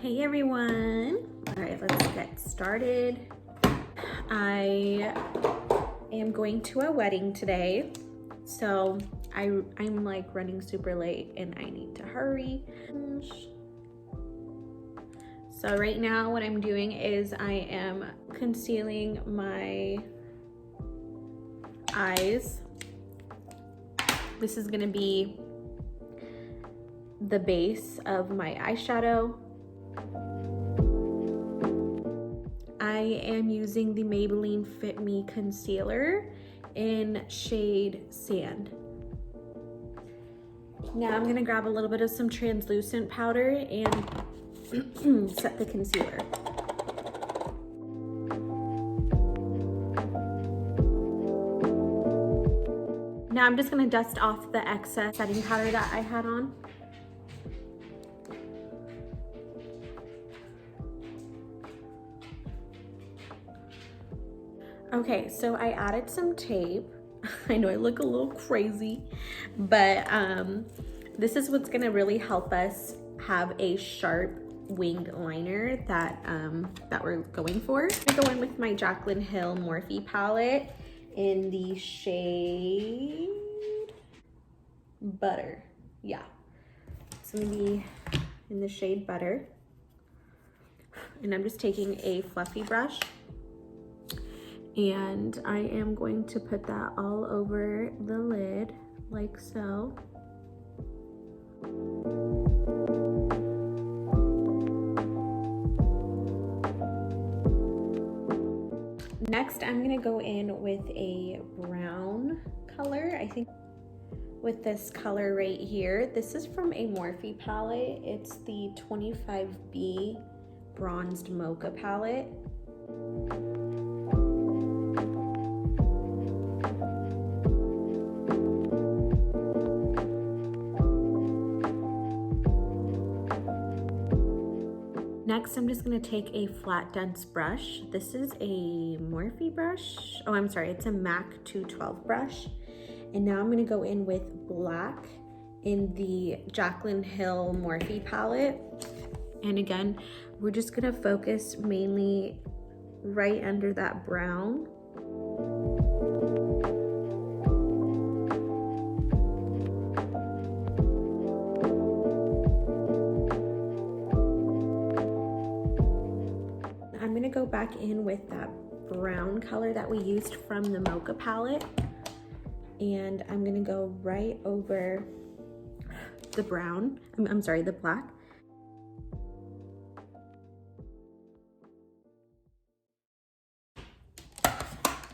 Hey everyone. All right, let's get started. I am going to a wedding today, so I'm like running super late and I need to hurry. So right now what I'm doing is I am concealing my eyes. This is gonna be the base of my eyeshadow. I am using the Maybelline Fit Me Concealer in shade Sand. Now I'm gonna grab a little bit of some translucent powder and set the concealer. Now I'm just gonna dust off the excess setting powder that I had on. Okay, so I added some tape. I know I look a little crazy, but this is what's gonna really help us have a sharp winged liner that we're going for. I'm gonna go in with my Jaclyn Hill Morphe palette in the shade Butter. Yeah, it's gonna be in the shade Butter. And I'm just taking a fluffy brush and I am going to put that all over the lid like so. Next, I'm gonna go in with a brown color. I think with this color right here. This is from a Morphe palette. It's the 25B Bronzed Mocha palette. Next, I'm just gonna take a flat dense brush. This is a Morphe brush. Oh, I'm sorry, it's a MAC 212 brush. And now I'm gonna go in with black in the Jaclyn Hill Morphe palette. And again, we're just gonna focus mainly right under that brown. I'm gonna go back in with that brown color that we used from the Mocha palette. And I'm gonna go right over the brown, I'm sorry, the black.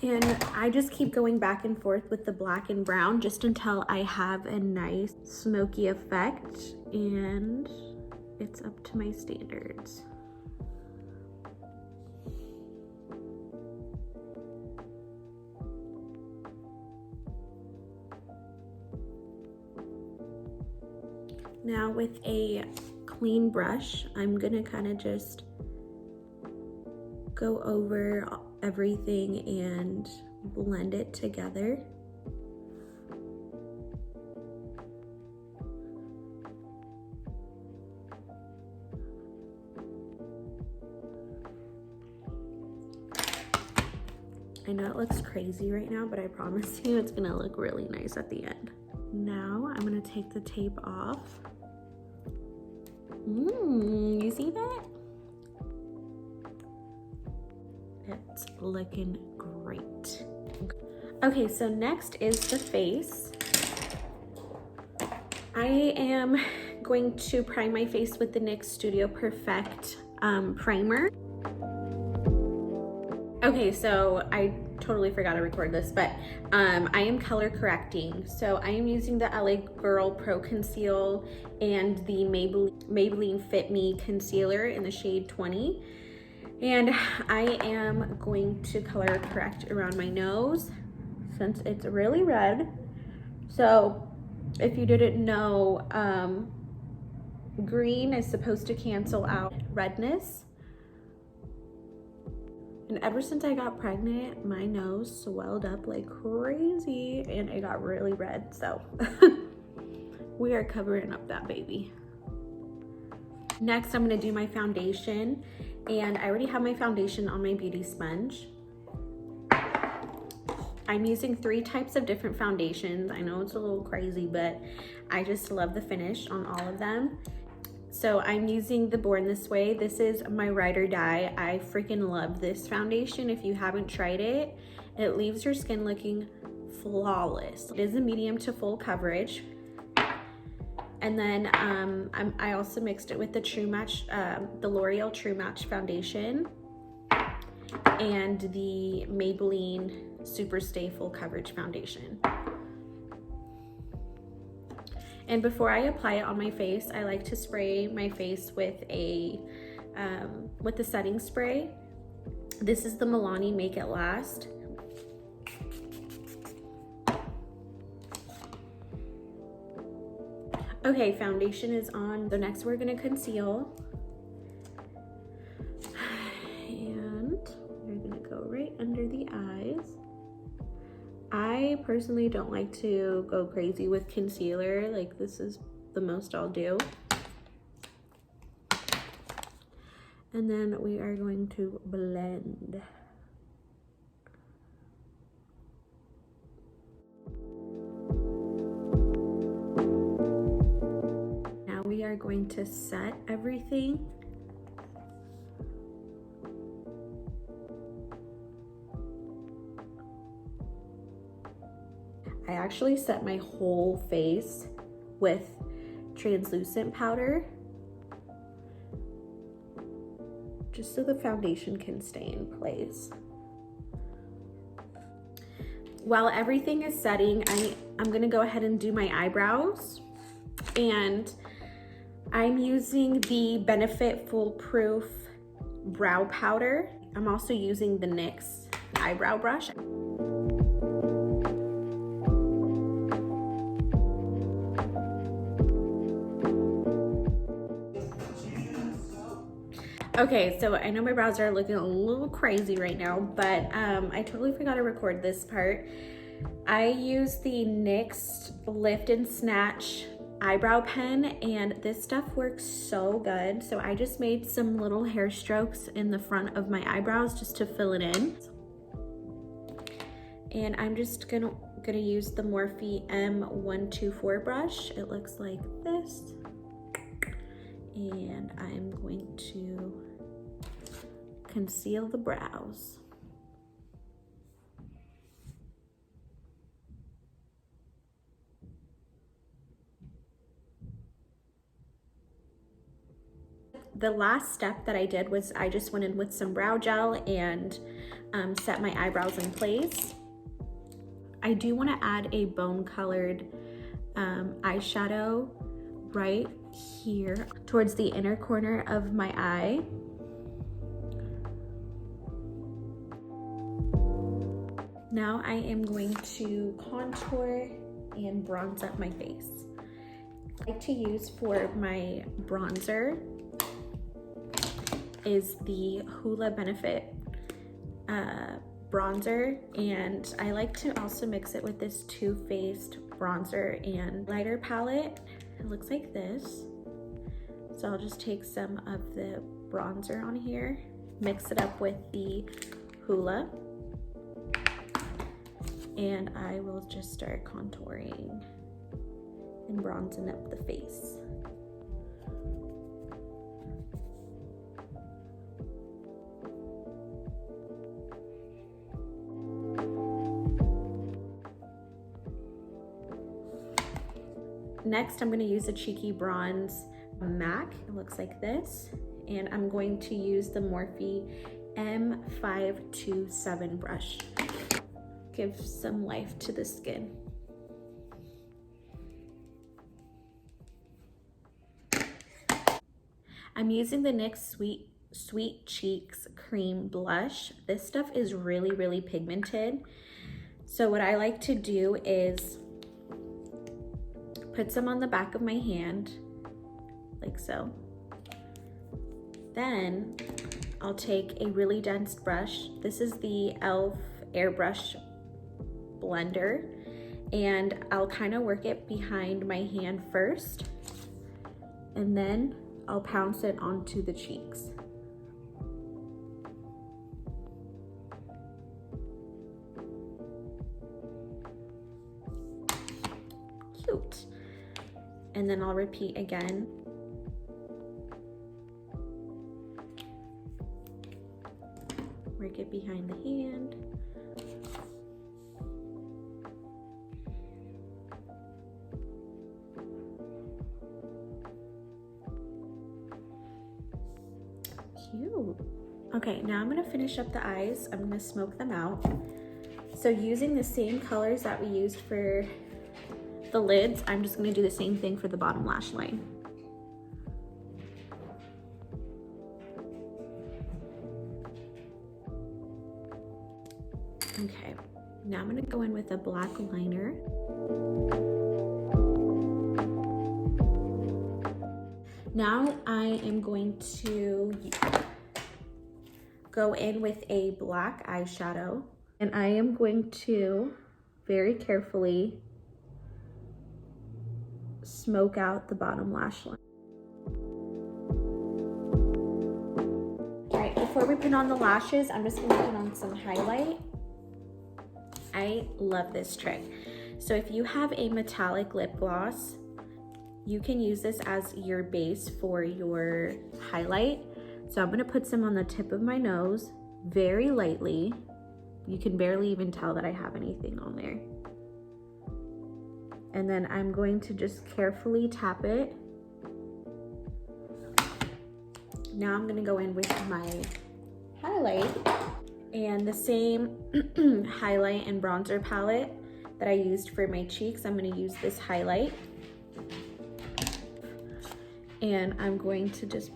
And I just keep going back and forth with the black and brown just until I have a nice smoky effect and it's up to my standards. Now with a clean brush, I'm gonna kind of just go over everything and blend it together. I know it looks crazy right now, but I promise you it's gonna look really nice at the end. Now I'm gonna take the tape off. You see that? It's looking great. Okay, so next is the face. I am going to prime my face with the NYX Studio Perfect primer. Okay, so I totally forgot to record this, but I am color correcting. So I am using the LA Girl Pro Conceal and the Maybelline Fit Me Concealer in the shade 20. And I am going to color correct around my nose since it's really red. So if you didn't know, green is supposed to cancel out redness. And ever since I got pregnant, my nose swelled up like crazy and it got really red. So we are covering up that baby. Next, I'm gonna do my foundation, and I already have my foundation on my beauty sponge. I'm using 3 types of different foundations. I know it's a little crazy, but I just love the finish on all of them. So I'm using the Born This Way. This is my ride or die. I freaking love this foundation. If you haven't tried it, it leaves your skin looking flawless. It is a medium to full coverage. And then I also mixed it with the True Match, the L'Oreal True Match foundation and the Maybelline Super Stay Full Coverage foundation. And before I apply it on my face, I like to spray my face with the setting spray. This is the Milani Make It Last. Okay, foundation is on. So next we're gonna conceal. And we're gonna go right under the eyes. I personally don't like to go crazy with concealer. Like, this is the most I'll do. And then we are going to blend. Now we are going to set everything. I actually set my whole face with translucent powder just so the foundation can stay in place. While everything is setting, I'm gonna go ahead and do my eyebrows, and I'm using the Benefit Foolproof Brow Powder. I'm also using the NYX eyebrow brush. Okay, so I know my brows are looking a little crazy right now, but I totally forgot to record this part. I use the NYX Lift and Snatch eyebrow pen, and this stuff works so good. So I just made some little hair strokes in the front of my eyebrows just to fill it in. And I'm just gonna use the Morphe M124 brush. It looks like this. And I'm going to conceal the brows. The last step that I did was I just went in with some brow gel and set my eyebrows in place. I do want to add a bone colored eyeshadow right here towards the inner corner of my eye. Now I am going to contour and bronze up my face. I like to use for my bronzer is the Hoola Benefit bronzer, and I like to also mix it with this Too Faced bronzer and lighter palette. It looks like this. So I'll just take some of the bronzer on here, mix it up with the Hoola, and I will just start contouring and bronzing up the face. Next, I'm going to use a Cheeky Bronze MAC. It looks like this. And I'm going to use the Morphe M527 brush. Give some life to the skin. I'm using the NYX Sweet Cheeks Cream Blush. This stuff is really, really pigmented. So what I like to do is put some on the back of my hand, like so. Then I'll take a really dense brush. This is the e.l.f. Airbrush blender, and I'll kind of work it behind my hand first, and then I'll pounce it onto the cheeks. Cute. And then I'll repeat again. Work it behind the hand. Cute. Okay, now I'm gonna finish up the eyes. I'm gonna smoke them out. So using the same colors that we used for the lids, I'm just gonna do the same thing for the bottom lash line. Okay, now I'm gonna go in with a black liner. Now I am going to go in with a black eyeshadow, and I am going to very carefully smoke out the bottom lash line. All right, before we put on the lashes, I'm just gonna put on some highlight. I love this trick. So if you have a metallic lip gloss, you can use this as your base for your highlight. So I'm gonna put some on the tip of my nose, very lightly. You can barely even tell that I have anything on there. And then I'm going to just carefully tap it. Now I'm gonna go in with my highlight and the same highlight and bronzer palette that I used for my cheeks. I'm gonna use this highlight. And I'm going to just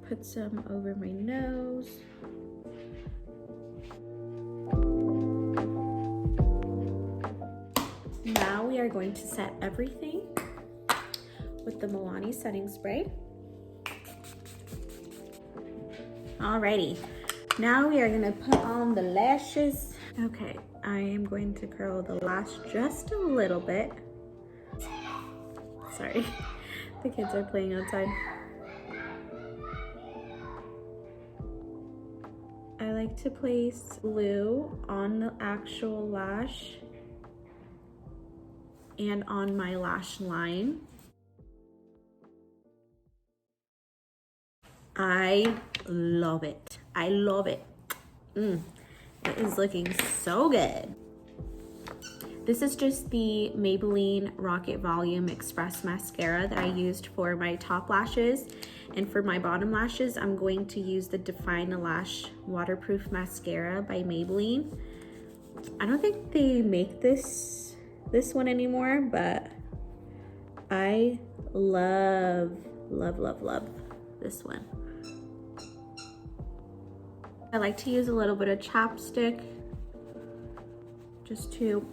put some over my nose. Now we are going to set everything with the Milani setting spray. Alrighty, now we are gonna put on the lashes. Okay, I am going to curl the lash just a little bit. Sorry, the kids are playing outside. I like to place glue on the actual lash and on my lash line. I love it. I love it. It is looking so good. This is just the Maybelline Rocket Volume Express Mascara that I used for my top lashes. And for my bottom lashes, I'm going to use the Define Lash Waterproof Mascara by Maybelline. I don't think they make this one anymore, but I love, love, love, love this one. I like to use a little bit of chapstick just to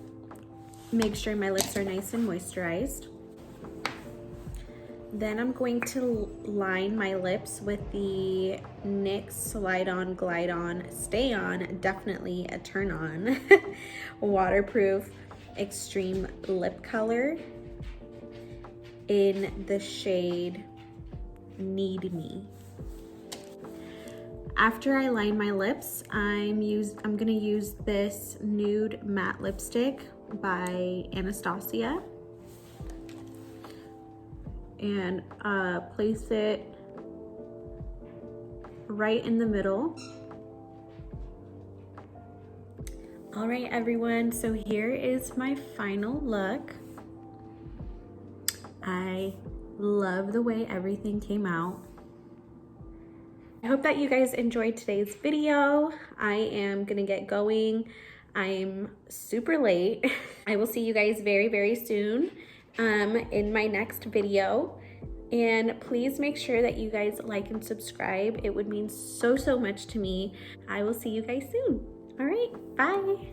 make sure my lips are nice and moisturized. Then I'm going to line my lips with the NYX Slide On, Glide On, Stay On, definitely a turn on, waterproof extreme lip color in the shade Need Me. After I line my lips, I'm gonna use this nude matte lipstick by Anastasia and place it right in the middle. All right, everyone, so here is my final look. I love the way everything came out. I hope that you guys enjoyed today's video. I am gonna get going. I'm super late. I will see you guys very, very soon in my next video. And please make sure that you guys like and subscribe. It would mean so, so much to me. I will see you guys soon. All right, bye.